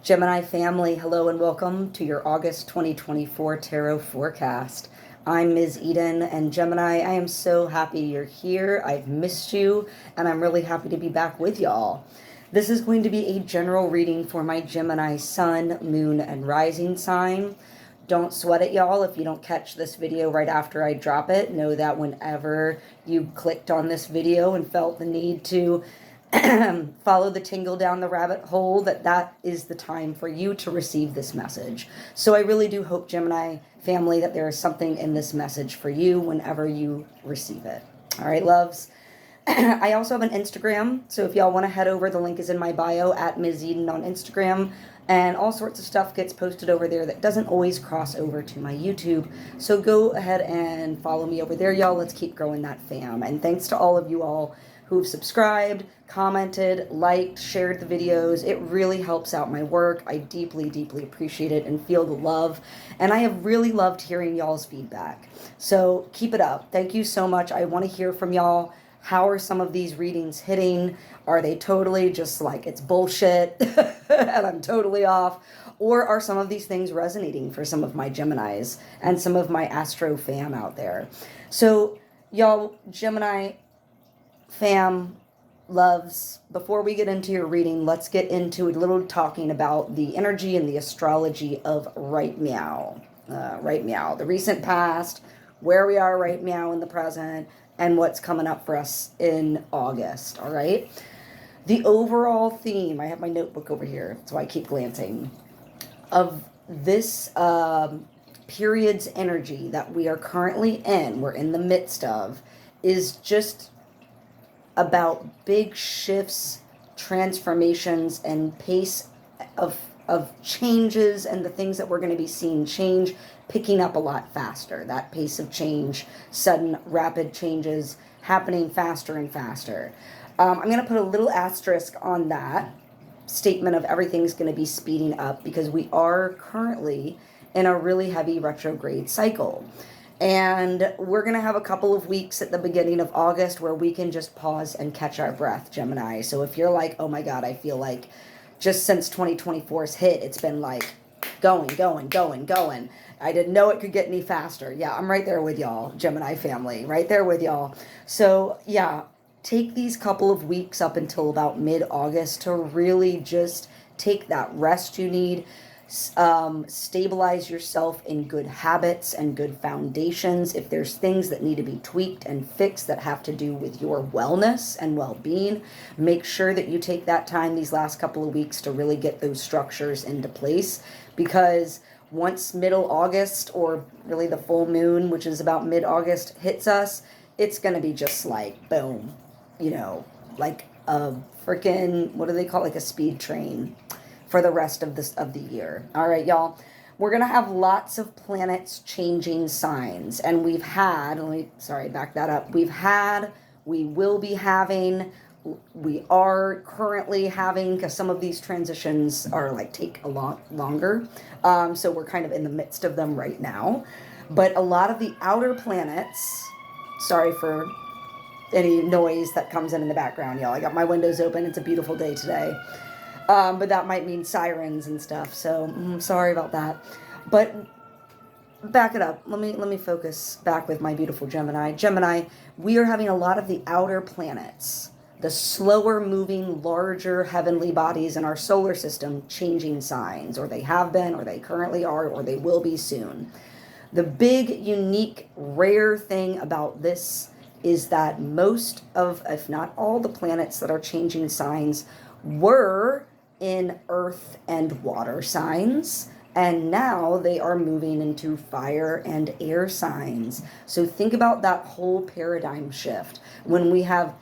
Gemini family, hello and welcome to your August 2024 tarot forecast. I'm Ms. Eden, and Gemini, I am so happy you're here. I've missed you, and I'm really happy to be back with y'all. This is going to be a general reading for my Gemini sun, moon, and rising sign. Don't sweat it, y'all. If you don't catch this video right after I drop it, know that whenever you clicked on this video and felt the need to follow the tingle down the rabbit hole, that is the time for you to receive this message. So I really do hope, Gemini family, that there is something in this message for you whenever you receive it. All right, loves. I also have an Instagram, so if y'all want to head over, the link is in my bio at Ms. Eden on Instagram, and all sorts of stuff gets posted over there that doesn't always cross over to my YouTube. So go ahead and follow me over there, y'all. Let's keep growing that fam. And thanks to all of you all who've subscribed, commented, liked, shared the videos. It really helps out my work. I deeply, deeply appreciate it and feel the love. And I have really loved hearing y'all's feedback. So keep it up. Thank you so much. I want to hear from y'all. How are some of these readings hitting? Are they totally just like it's bullshit and I'm totally off? Or are some of these things resonating for some of my Geminis and some of my Astro fam out there? So y'all, Gemini fam, loves, before we get into your reading, let's get into a little talking about the energy and the astrology of right meow. The recent past, where we are right meow in the present, and what's coming up for us in August, all right? The overall theme, I have my notebook over here, so I keep glancing, of this period's energy that we are currently in, we're in the midst of, is just about big shifts, transformations, and pace of changes, and the things that we're going to be seeing change, picking up a lot faster. That pace of change, sudden, rapid changes happening faster and faster. I'm going to put a little asterisk on that statement of everything's going to be speeding up because we are currently in a really heavy retrograde cycle. And we're going to have a couple of weeks at the beginning of August where we can just pause and catch our breath, Gemini. So if you're like, oh my God, I feel like just since 2024's hit, it's been like going. I didn't know it could get any faster. Yeah, I'm right there with y'all, Gemini family, right there with y'all. So yeah, take these couple of weeks up until about mid-August to really just take that rest you need. Stabilize yourself in good habits and good foundations. If there's things that need to be tweaked and fixed that have to do with your wellness and well-being, make sure that you take that time these last couple of weeks to really get those structures into place, because once middle August, or really the full moon, which is about mid-August, hits us, it's going to be just like boom, like a freaking, what do they call it? Like a speed train for the rest of the year. All right, y'all. We're going to have lots of planets changing signs. And we will be having, we are currently having, because some of these transitions are take a lot longer. So we're kind of in the midst of them right now. But a lot of the outer planets, sorry for any noise that comes in the background, y'all. I got my windows open. It's a beautiful day today. But that might mean sirens and stuff, so sorry about that. But back it up. Let me focus back with my beautiful Gemini. Gemini, we are having a lot of the outer planets, the slower moving, larger heavenly bodies in our solar system changing signs, or they have been, or they currently are, or they will be soon. The big, unique, rare thing about this is that most of, if not all, the planets that are changing signs were in earth and water signs, and now they are moving into fire and air signs. So think about that whole paradigm shift. When we have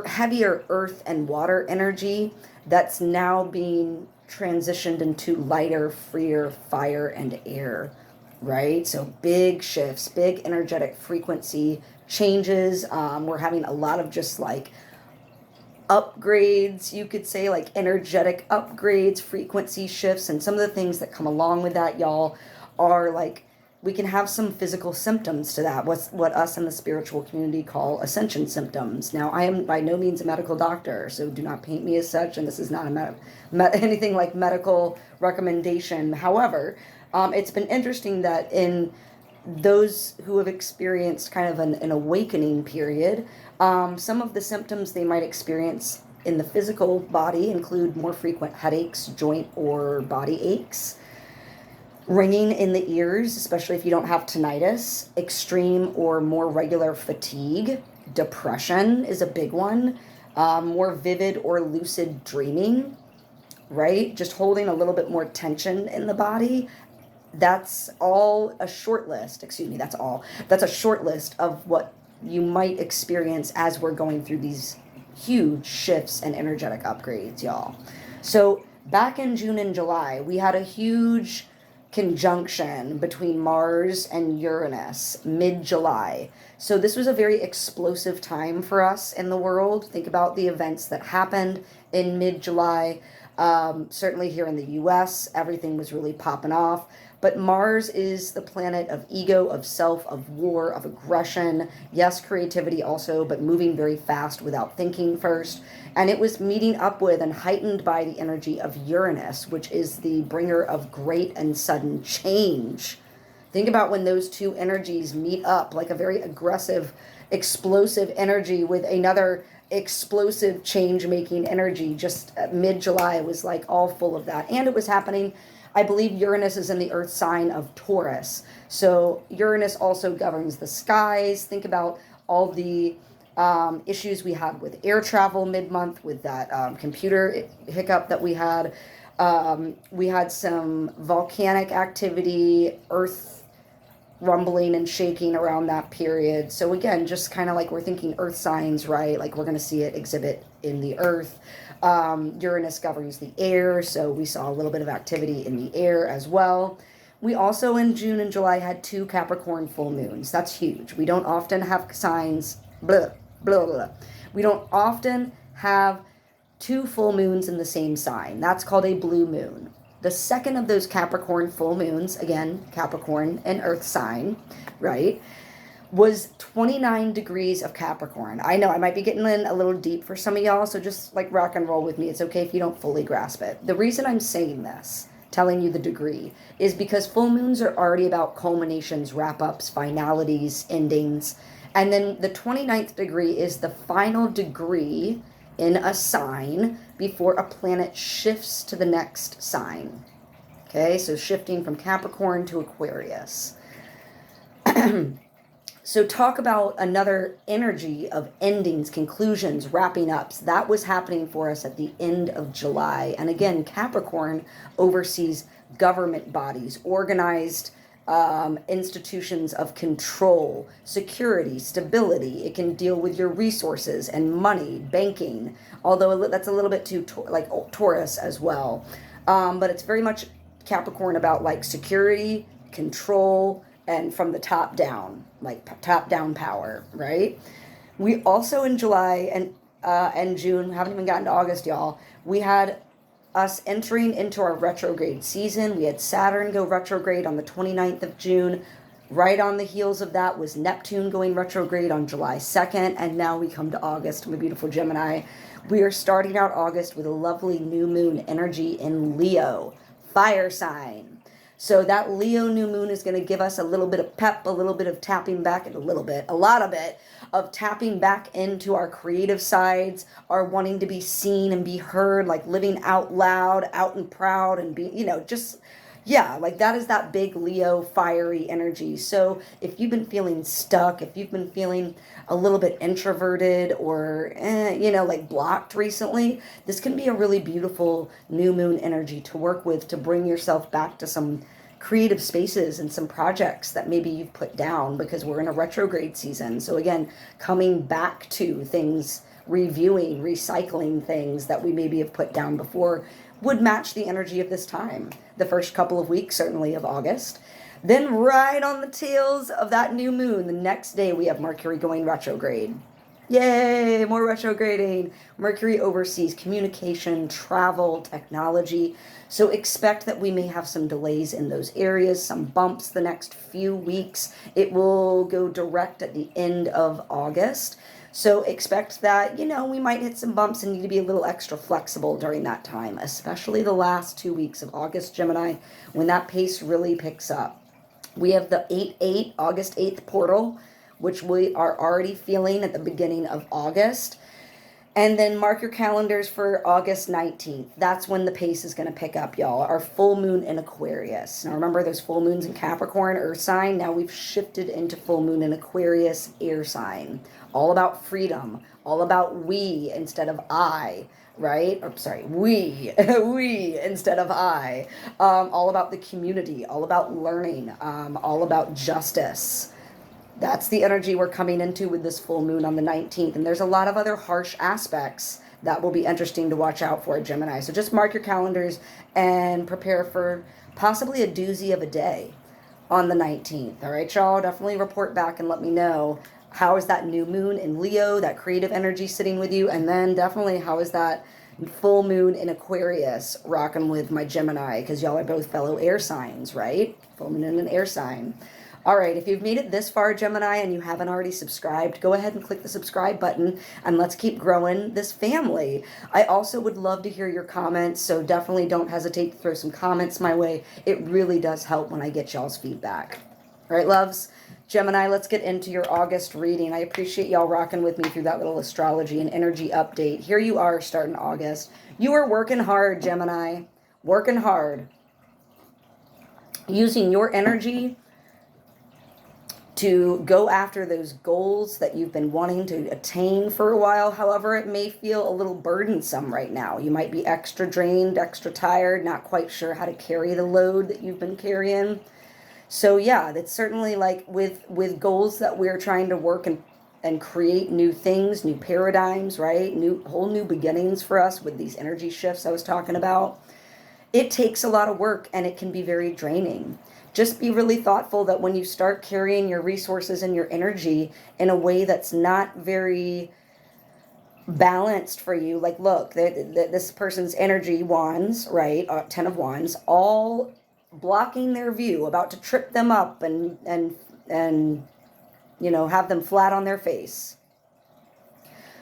heavier earth and water energy, that's now being transitioned into lighter, freer fire and air, right? So big shifts, big energetic frequency changes. We're having a lot of just upgrades, you could say, energetic upgrades, frequency shifts, and some of the things that come along with that, y'all, are we can have some physical symptoms to that, what us in the spiritual community call ascension symptoms. Now, I am by no means a medical doctor, so do not paint me as such, and this is not anything like medical recommendation. However, it's been interesting that in those who have experienced kind of an awakening period, some of the symptoms they might experience in the physical body include more frequent headaches, joint or body aches, ringing in the ears, especially if you don't have tinnitus, extreme or more regular fatigue, depression is a big one, more vivid or lucid dreaming, right? Just holding a little bit more tension in the body. That's all a short list. Excuse me, that's a short list of what you might experience as we're going through these huge shifts and energetic upgrades, y'all. So back in June and July, we had a huge conjunction between Mars and Uranus mid-July. So this was a very explosive time for us in the world. Think about the events that happened in mid-July. Certainly here in the US, everything was really popping off. But Mars is the planet of ego, of self, of war, of aggression. Yes, creativity also, but moving very fast without thinking first. And it was meeting up with and heightened by the energy of Uranus, which is the bringer of great and sudden change. Think about when those two energies meet up, like a very aggressive, explosive energy with another explosive change-making energy. Just mid-July was like all full of that. And it was happening, I believe Uranus is in the earth sign of Taurus. So Uranus also governs the skies. Think about all the issues we had with air travel mid-month with that computer hiccup that we had. We had some volcanic activity, earth rumbling and shaking around that period. So again, just kind of like we're thinking earth signs, right? Like we're going to see it exhibit in the earth. Uranus governs the air, so we saw a little bit of activity in the air as well. We also in June and July had 2 Capricorn full moons. That's huge. We don't often have signs, blah, blah, blah. We don't often have 2 full moons in the same sign. That's called a blue moon. The second of those Capricorn full moons, again, Capricorn, an earth sign, right, was 29 degrees of Capricorn. I know I might be getting in a little deep for some of y'all, so just like rock and roll with me. It's okay if you don't fully grasp it. The reason I'm saying this, telling you the degree, is because full moons are already about culminations, wrap-ups, finalities, endings. And then the 29th degree is the final degree in a sign before a planet shifts to the next sign. Okay, so shifting from Capricorn to Aquarius. So talk about another energy of endings, conclusions, wrapping ups. That was happening for us at the end of July. And again, Capricorn oversees government bodies, organized institutions of control, security, stability. It can deal with your resources and money, banking, although that's a little bit too like Taurus as well. But it's very much Capricorn about like security, control, and from the top down, like top down power, right? We also in July and June, haven't even gotten to August, y'all, we had us entering into our retrograde season. We had Saturn go retrograde on the 29th of June. Right on the heels of that was Neptune going retrograde on July 2nd. And now we come to August, my beautiful Gemini. We are starting out August with a lovely new moon energy in Leo, fire sign. So that Leo new moon is going to give us a little bit of pep, a little bit of tapping back, and a lot of it, of tapping back into our creative sides, our wanting to be seen and be heard, like living out loud, out and proud, and be, just, yeah, like that is that big Leo fiery energy. So if you've been feeling stuck, if you've been feeling a little bit introverted or, like blocked recently, this can be a really beautiful new moon energy to work with to bring yourself back to some creative spaces and some projects that maybe you've put down because we're in a retrograde season. So again, coming back to things, reviewing, recycling things that we maybe have put down before would match the energy of this time. The first couple of weeks, certainly of August. Then right on the tails of that new moon, the next day we have Mercury going retrograde. Yay, more retrograding. Mercury oversees communication, travel, technology. So expect that we may have some delays in those areas, some bumps the next few weeks. It will go direct at the end of August. So expect that, we might hit some bumps and need to be a little extra flexible during that time, especially the last 2 weeks of August, Gemini, when that pace really picks up. We have the 8-8, August 8th portal, which we are already feeling at the beginning of August. And then mark your calendars for August 19th. That's when the pace is going to pick up, y'all. Our full moon in Aquarius. Now remember those full moons in Capricorn, earth sign. Now we've shifted into full moon in Aquarius, air sign. All about freedom. All about we instead of I, right? Or sorry, we, we instead of I. All about the community. All about learning. All about justice. That's the energy we're coming into with this full moon on the 19th. And there's a lot of other harsh aspects that will be interesting to watch out for, Gemini. So just mark your calendars and prepare for possibly a doozy of a day on the 19th. All right, y'all? Definitely report back and let me know how is that new moon in Leo, that creative energy sitting with you. And then definitely how is that full moon in Aquarius rocking with my Gemini, because y'all are both fellow air signs, right? Full moon in an air sign. All right, if you've made it this far, Gemini, and you haven't already subscribed, go ahead and click the subscribe button, and let's keep growing this family. I also would love to hear your comments, so definitely don't hesitate to throw some comments my way. It really does help when I get y'all's feedback. All right, loves? Gemini, let's get into your August reading. I appreciate y'all rocking with me through that little astrology and energy update. Here you are starting August. You are working hard, Gemini. Working hard. Using your energy to go after those goals that you've been wanting to attain for a while. However, it may feel a little burdensome right now. You might be extra drained, extra tired, not quite sure how to carry the load that you've been carrying. So yeah, that's certainly like with goals that we're trying to work and create new things, new paradigms, right? Whole new beginnings for us with these energy shifts I was talking about. It takes a lot of work and it can be very draining. Just be really thoughtful that when you start carrying your resources and your energy in a way that's not very balanced for you, like look, this person's energy wands, right, 10 of wands, all blocking their view, about to trip them up and have them flat on their face.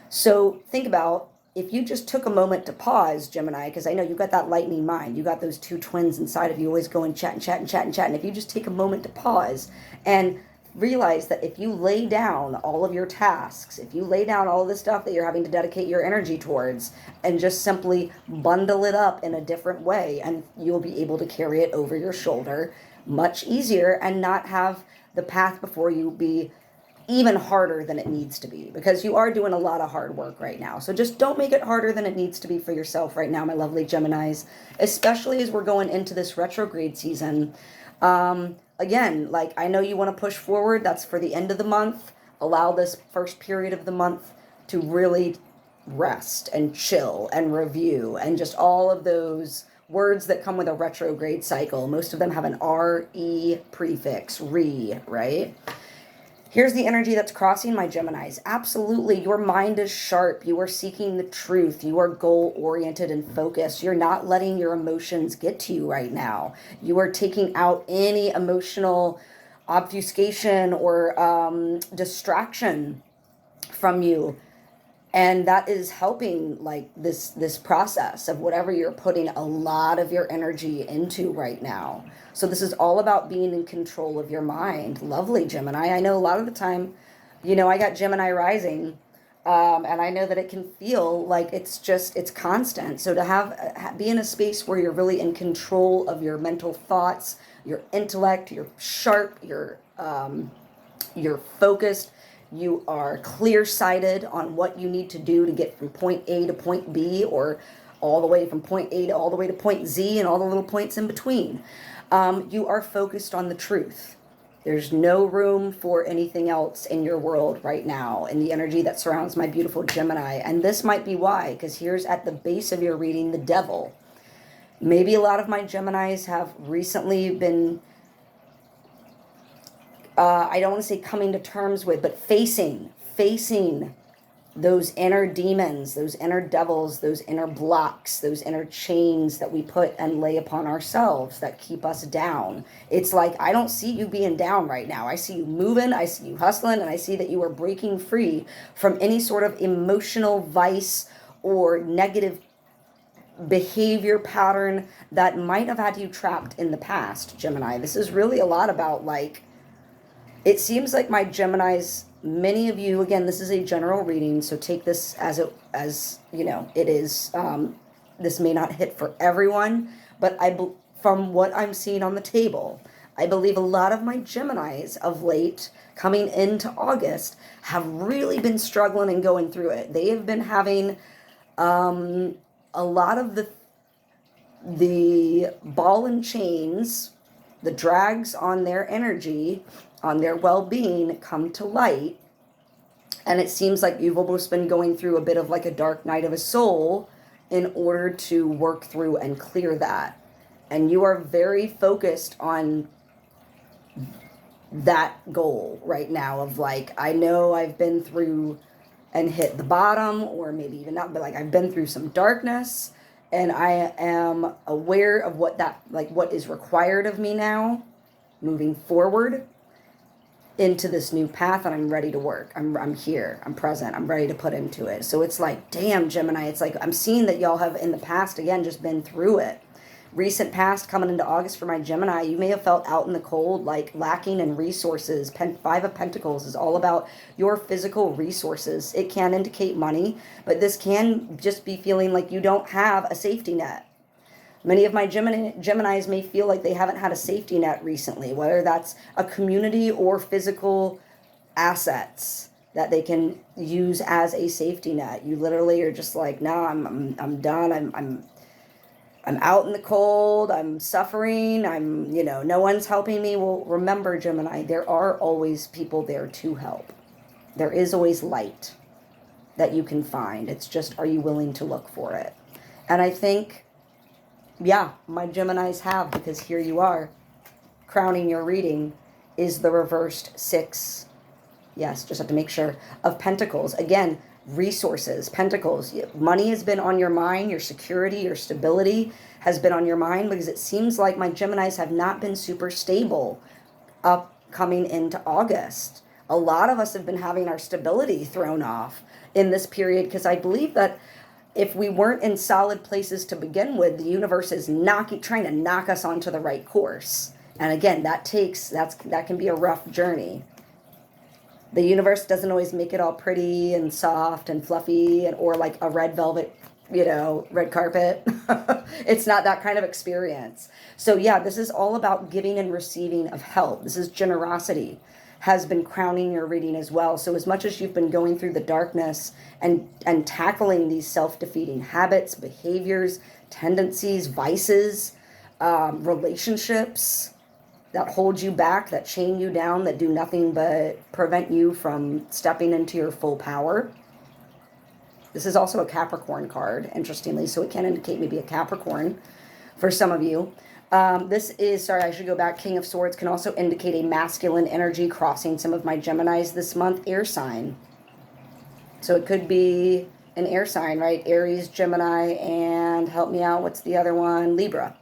So think about if you just took a moment to pause, Gemini, because I know you've got that lightning mind. You got those two twins inside of you always going chat and chat and chat and chat. And if you just take a moment to pause and realize that if you lay down all of your tasks, if you lay down all of the stuff that you're having to dedicate your energy towards and just simply bundle it up in a different way, and you'll be able to carry it over your shoulder much easier and not have the path before you be even harder than it needs to be, because you are doing a lot of hard work right now. So just don't make it harder than it needs to be for yourself right now, my lovely Geminis, especially as we're going into this retrograde season. Again, like I know you want to push forward. That's for the end of the month. Allow this first period of the month to really rest and chill and review and just all of those words that come with a retrograde cycle. Most of them have an R-E prefix, right? Here's the energy that's crossing my Geminis. Absolutely, your mind is sharp. You are seeking the truth. You are goal-oriented and focused. You're not letting your emotions get to you right now. You are taking out any emotional obfuscation or distraction from you. And that is helping like this process of whatever you're putting a lot of your energy into right now. So this is all about being in control of your mind. Lovely Gemini. I know a lot of the time, I got Gemini rising, and I know that it can feel like it's constant. So to be in a space where you're really in control of your mental thoughts, your intellect, you're sharp, you're focused, you are clear-sighted on what you need to do to get from point A to point B, or all the way from point A to all the way to point Z and all the little points in between. You are focused on the truth. There's no room for anything else in your world right now in the energy that surrounds my beautiful Gemini. And this might be why, because here's at the base of your reading, the devil. Maybe a lot of my Geminis have recently been, I don't want to say coming to terms with, but facing those inner demons, those inner devils, those inner blocks, those inner chains that we put and lay upon ourselves that keep us down. It's like, I don't see you being down right now. I see you moving, I see you hustling, and I see that you are breaking free from any sort of emotional vice or negative behavior pattern that might have had you trapped in the past, Gemini. This is really a lot about, like, it seems like my Geminis, many of you, again, this is a general reading, so take this as it is. This may not hit for everyone, but from what I'm seeing on the table, I believe a lot of my Geminis of late, coming into August, have really been struggling and going through it. They have been having a lot of the ball and chains, the drags on their energy, on their well-being, come to light. And it seems like you've almost been going through a bit of like a dark night of a soul in order to work through and clear that. And you are very focused on that goal right now of, like, I know I've been through and hit the bottom, or maybe even not, but like I've been through some darkness, and I am aware of what is required of me now moving forward into this new path, and I'm ready to work. I'm here, I'm present, I'm ready to put into it. So it's like, damn, Gemini, it's like I'm seeing that y'all have in the past, again, just been through it. Recent past, coming into August for my Gemini, you may have felt out in the cold, like lacking in resources. Five of Pentacles is all about your physical resources. It can indicate money, but this can just be feeling like you don't have a safety net. Many of my Geminis may feel like they haven't had a safety net recently, whether that's a community or physical assets that they can use as a safety net. You literally are just like, no, I'm done. I'm out in the cold, I'm suffering, no one's helping me. Well, remember, Gemini, there are always people there to help. There is always light that you can find. It's just, are you willing to look for it? And I think, yeah, my Geminis have, because here you are, crowning your reading is the reversed 6. Yes, just have to make sure, of Pentacles. Again, resources, Pentacles. Money has been on your mind. Your security, your stability has been on your mind, because it seems like my Geminis have not been super stable coming into August. A lot of us have been having our stability thrown off in this period, because I believe that if we weren't in solid places to begin with, the universe is trying to knock us onto the right course. And again, that can be a rough journey. The universe doesn't always make it all pretty and soft and fluffy, or like a red velvet, red carpet. It's not that kind of experience. So yeah, this is all about giving and receiving of help. This is generosity has been crowning your reading as well. So as much as you've been going through the darkness and tackling these self-defeating habits, behaviors, tendencies, vices, relationships that hold you back, that chain you down, that do nothing but prevent you from stepping into your full power. This is also a Capricorn card, interestingly, so it can indicate maybe a Capricorn for some of you. This is, sorry, I should go back. King of Swords can also indicate a masculine energy crossing some of my Geminis this month, air sign. So it could be an air sign, right? Aries, Gemini, and help me out, what's the other one? Libra.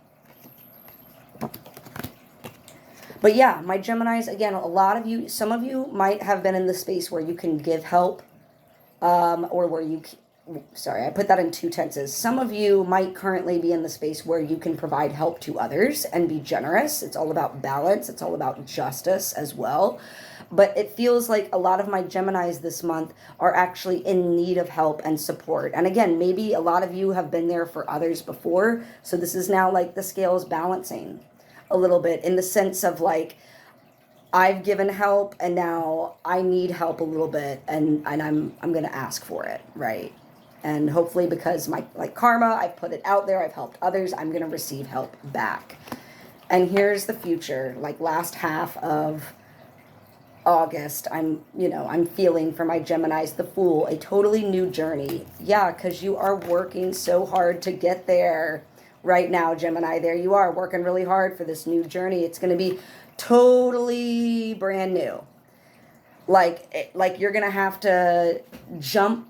But yeah, my Geminis, again, some of you might have been in the space where you can give help, or where you, sorry, I put that in two tenses. Some of you might currently be in the space where you can provide help to others and be generous. It's all about balance. It's all about justice as well. But it feels like a lot of my Geminis this month are actually in need of help and support. And again, maybe a lot of you have been there for others before. So this is now like the scales balancing a little bit, in the sense of like, I've given help and now I need help a little bit, and I'm going to ask for it, right? And hopefully, because my karma, I've put it out there, I've helped others, I'm going to receive help back. And here's the future, like last half of August, I'm feeling for my Geminis, the Fool, a totally new journey. Yeah, because you are working so hard to get there. Right now, Gemini, there you are working really hard for this new journey. It's going to be totally brand new. Like you're going to have to jump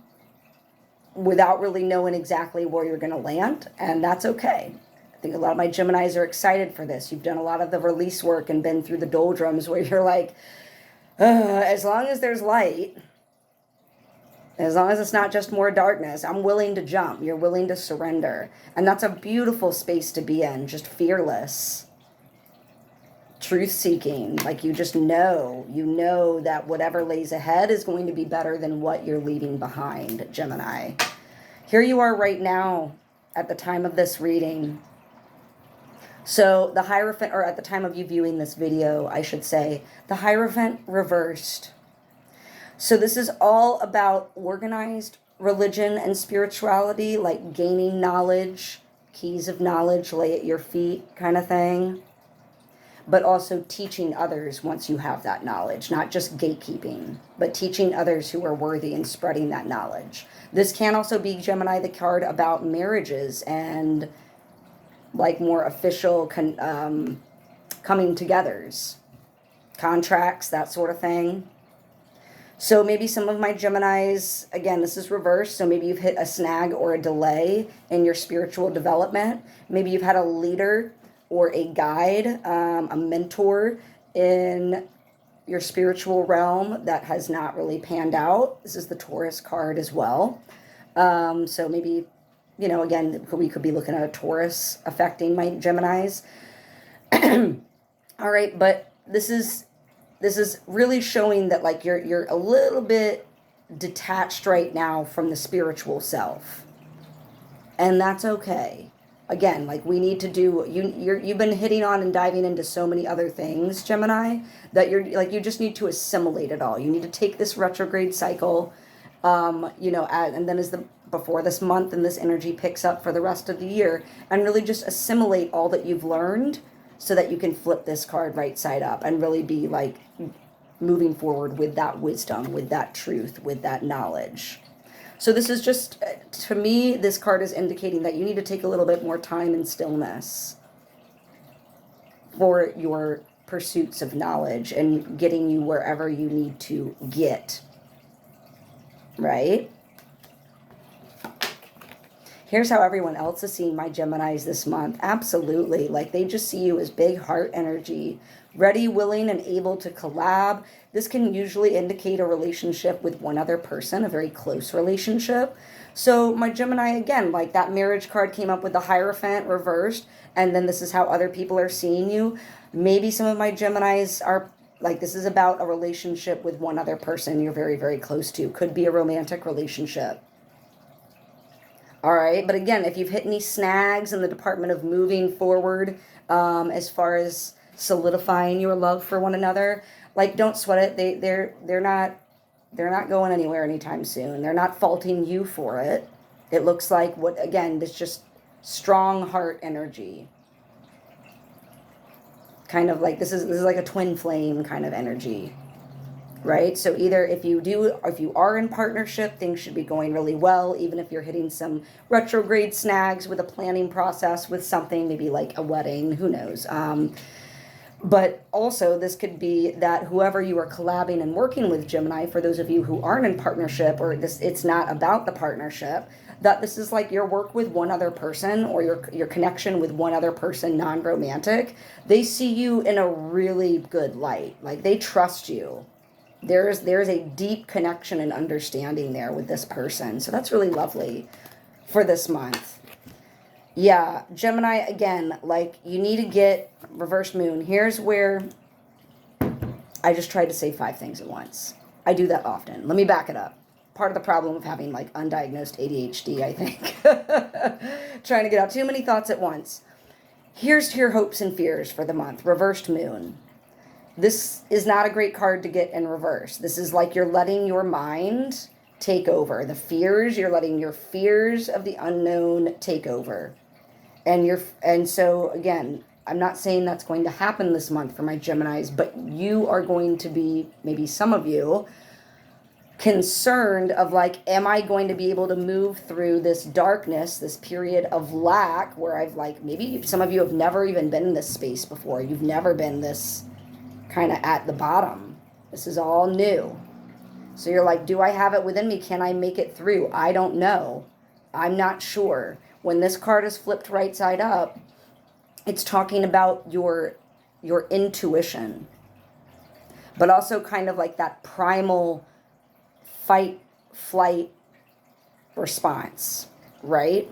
without really knowing exactly where you're going to land, and that's okay. I think a lot of my Geminis are excited for this. You've done a lot of the release work and been through the doldrums where you're like, as long as there's light, as long as it's not just more darkness, I'm willing to jump. You're willing to surrender. And that's a beautiful space to be in, just fearless. Truth seeking, like you just know, that whatever lays ahead is going to be better than what you're leaving behind, Gemini. Here you are right now at the time of this reading. So the Hierophant, or at the time of you viewing this video, I should say, the Hierophant reversed. So this is all about organized religion and spirituality, like gaining knowledge, keys of knowledge lay at your feet kind of thing. But also teaching others once you have that knowledge, not just gatekeeping, but teaching others who are worthy and spreading that knowledge. This can also be, Gemini, the card about marriages and like more official coming togethers, contracts, that sort of thing. So maybe some of my Geminis, again, this is reversed, so maybe you've hit a snag or a delay in your spiritual development. Maybe you've had a leader or a guide, a mentor in your spiritual realm that has not really panned out. This is the Taurus card as well. So maybe, you know, again, we could be looking at a Taurus affecting my Geminis. All right, but this is really showing that like you're a little bit detached right now from the spiritual self. And that's okay. Again, like we need to do, you've been hitting on and diving into so many other things, Gemini, that you're like, you just need to assimilate it all. You need to take this retrograde cycle, you know, and then before this month and this energy picks up for the rest of the year, and really just assimilate all that you've learned so that you can flip this card right side up and really be like moving forward with that wisdom, with that truth, with that knowledge. So this is just, to me, this card is indicating that you need to take a little bit more time and stillness for your pursuits of knowledge and getting you wherever you need to get, right? Here's how everyone else is seeing my Geminis this month. Absolutely. Like they just see you as big heart energy, ready, willing, and able to collab. This can usually indicate a relationship with one other person, a very close relationship. So my Gemini, again, like that marriage card came up with the Hierophant reversed, and then this is how other people are seeing you. Maybe some of my Geminis are like, this is about a relationship with one other person you're very, very close to. Could be a romantic relationship. All right, but again, if you've hit any snags in the department of moving forward, as far as solidifying your love for one another, like don't sweat it. They're not going anywhere anytime soon. They're not faulting you for it. It looks like it's just strong heart energy. Kind of like this is like a twin flame kind of energy. Right? So either if you are in partnership, things should be going really well, even if you're hitting some retrograde snags with a planning process with something, maybe like a wedding, who knows. But also this could be that whoever you are collabing and working with, Gemini, for those of you who aren't in partnership, or it's not about the partnership, that this is like your work with one other person or your connection with one other person, non-romantic. They see you in a really good light. Like they trust you. There's a deep connection and understanding there with this person. So that's really lovely for this month. Yeah, Gemini, again, like you need to get reverse moon. Here's where I just tried to say 5 things at once. I do that often. Let me back it up. Part of the problem of having like undiagnosed ADHD, I think. Trying to get out too many thoughts at once. Here's to your hopes and fears for the month. Reversed moon. This is not a great card to get in reverse. This is like you're letting your mind take over. The fears, you're letting your fears of the unknown take over. And so again, I'm not saying that's going to happen this month for my Geminis, but you are going to be, maybe some of you, concerned of like, am I going to be able to move through this darkness, this period of lack where I've like, maybe some of you have never even been in this space before. You've never been this kind of at the bottom. This is all new. So you're like, do I have it within me? Can I make it through? I don't know. I'm not sure. When this card is flipped right side up, it's talking about your intuition, but also kind of like that primal fight, flight response, right?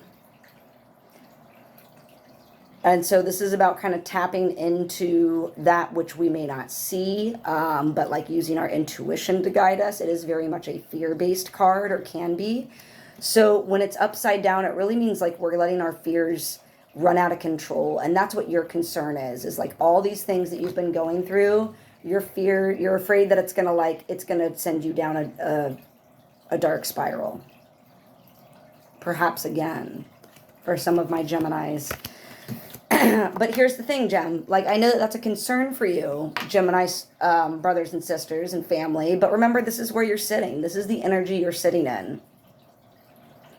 And so this is about kind of tapping into that which we may not see, but like using our intuition to guide us. It is very much a fear-based card, or can be. So when it's upside down, it really means like we're letting our fears run out of control. And that's what your concern is like all these things that you've been going through, your fear, you're afraid that it's going to send you down a dark spiral. Perhaps again, for some of my Geminis. But here's the thing, Gem. Like, I know that that's a concern for you, Gemini's brothers and sisters and family. But remember, this is where you're sitting. This is the energy you're sitting in.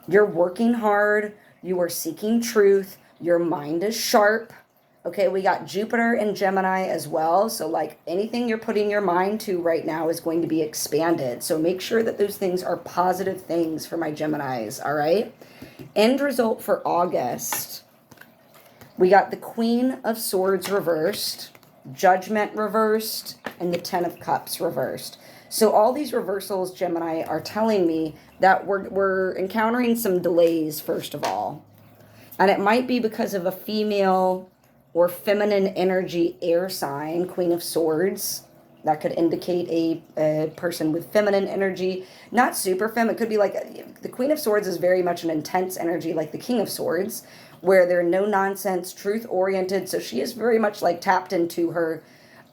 You're working hard. You are seeking truth. Your mind is sharp. Okay, we got Jupiter in Gemini as well. So, like, anything you're putting your mind to right now is going to be expanded. So make sure that those things are positive things for my Geminis, all right? End result for August. We got the Queen of Swords reversed, Judgment reversed, and the Ten of Cups reversed. So all these reversals, Gemini, are telling me that we're encountering some delays, first of all. And it might be because of a female or feminine energy air sign, Queen of Swords. That could indicate a person with feminine energy. Not super femme. It could be like, the Queen of Swords is very much an intense energy, like the King of Swords, where they're no nonsense, truth oriented. So she is very much like tapped into her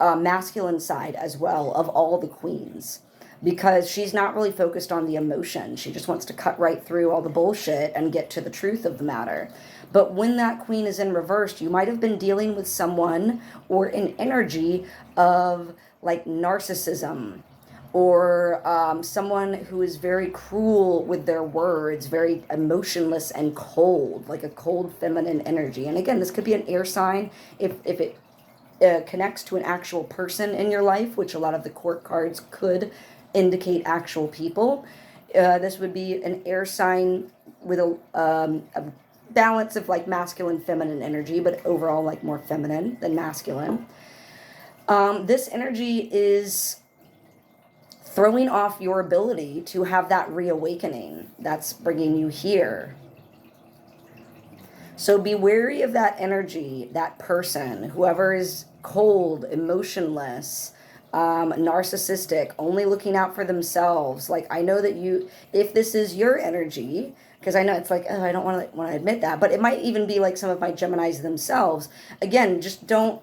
masculine side as well of all the queens, because she's not really focused on the emotion. She just wants to cut right through all the bullshit and get to the truth of the matter. But when that queen is in reversed, you might have been dealing with someone or an energy of like narcissism, or someone who is very cruel with their words, very emotionless and cold, like a cold feminine energy. And again, this could be an air sign if it connects to an actual person in your life, which a lot of the court cards could indicate actual people. This would be an air sign with a balance of like masculine, feminine energy, but overall like more feminine than masculine. This energy is throwing off your ability to have that reawakening that's bringing you here. So be wary of that energy, that person, whoever is cold, emotionless, narcissistic, only looking out for themselves. Like, I know that if this is your energy, because I know it's like, oh, I don't want to admit that, but it might even be like some of my Geminis themselves. Again, just don't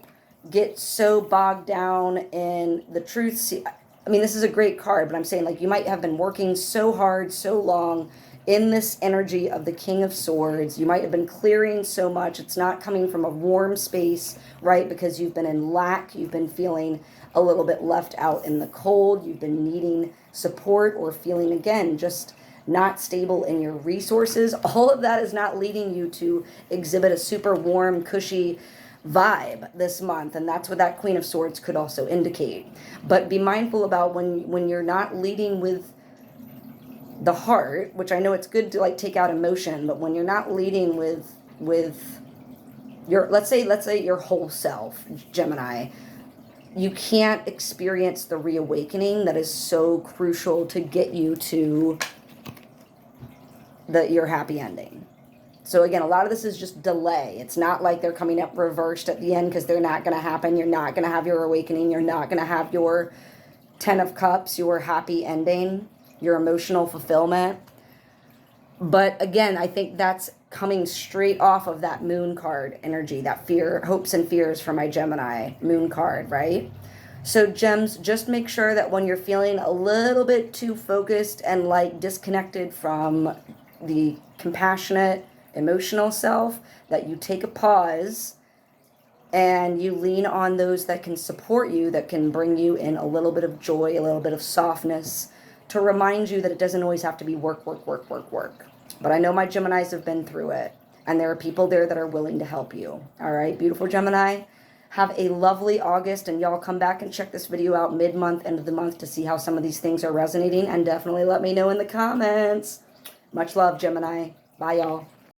get so bogged down in the truth. See, I mean, this is a great card, but I'm saying like you might have been working so hard, so long in this energy of the King of Swords. You might have been clearing so much. It's not coming from a warm space, right? Because you've been in lack. You've been feeling a little bit left out in the cold. You've been needing support or feeling, again, just not stable in your resources. All of that is not leading you to exhibit a super warm, cushy vibe this month, and that's what that Queen of Swords could also indicate. But be mindful about when you're not leading with the heart, which I know it's good to like take out emotion, but when you're not leading with your, let's say your whole self, Gemini, you can't experience the reawakening that is so crucial to get you to your happy ending. So again, a lot of this is just delay. It's not like they're coming up reversed at the end, because they're not going to happen. You're not going to have your awakening. You're not going to have your Ten of Cups, your happy ending, your emotional fulfillment. But again, I think that's coming straight off of that moon card energy, that fear, hopes and fears for my Gemini moon card, right? So gems, just make sure that when you're feeling a little bit too focused and like disconnected from the compassionate, emotional self, that you take a pause and you lean on those that can support you, that can bring you in a little bit of joy, a little bit of softness, to remind you that it doesn't always have to be work, work, work, work, work. But I know my Geminis have been through it, and there are people there that are willing to help you. All right, beautiful Gemini. Have a lovely August, and y'all come back and check this video out mid-month, end of the month, to see how some of these things are resonating, and definitely let me know in the comments. Much love, Gemini. Bye, y'all.